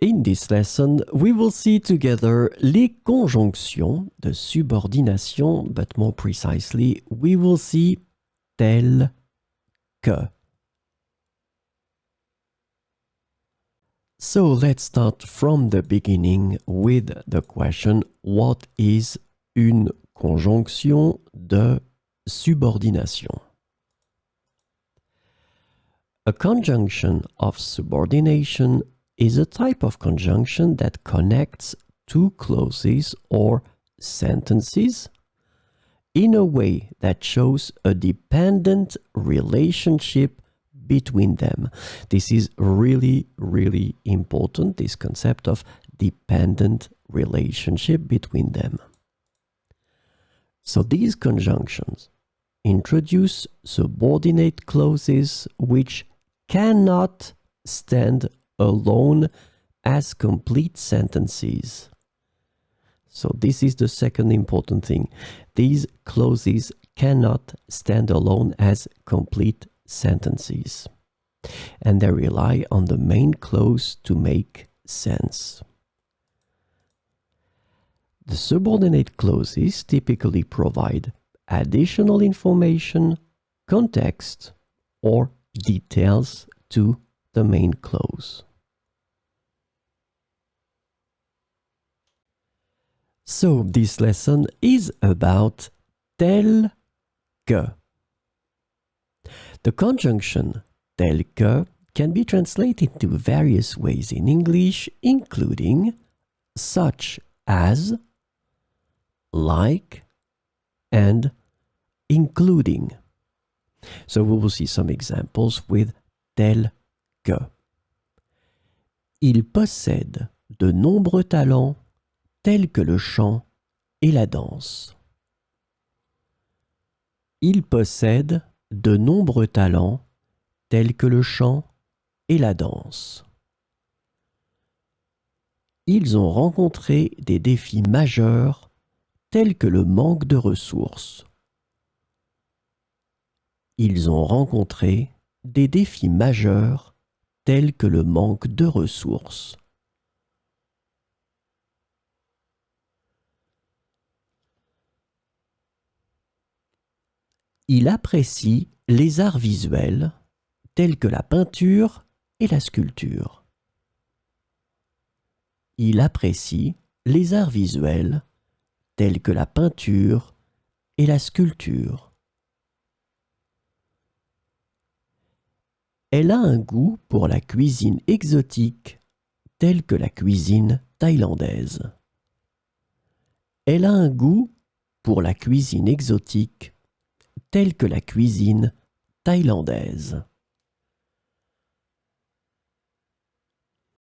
In this lesson, we will see together les conjonctions de subordination, but more precisely, we will see tel que. So let's start from the beginning with the question, what is une conjonction de subordination? A conjunction of subordination is a type of conjunction that connects two clauses or sentences in a way that shows a dependent relationship between them. This is really, really important, this concept of dependent relationship between them. So these conjunctions introduce subordinate clauses which cannot stand alone as complete sentences. So this is the second important thing. These clauses cannot stand alone as complete sentences, and they rely on the main clause to make sense. The subordinate clauses typically provide additional information, context, or details to the main clause. So this lesson is about tel que. The conjunction tel que can be translated into various ways in English, including such as, like, and including. So we will see some examples with tel que. Il possède de nombreux talents tels que le chant et la danse. Il possède de nombreux talents tels que le chant et la danse. Ils ont rencontré des défis majeurs tels que le manque de ressources. Ils ont rencontré des défis majeurs tels que le manque de ressources. Il apprécie les arts visuels tels que la peinture et la sculpture. Il apprécie les arts visuels tels que la peinture et la sculpture. Elle a un goût pour la cuisine exotique telle que la cuisine thaïlandaise. Elle a un goût pour la cuisine exotique telle que la cuisine thaïlandaise.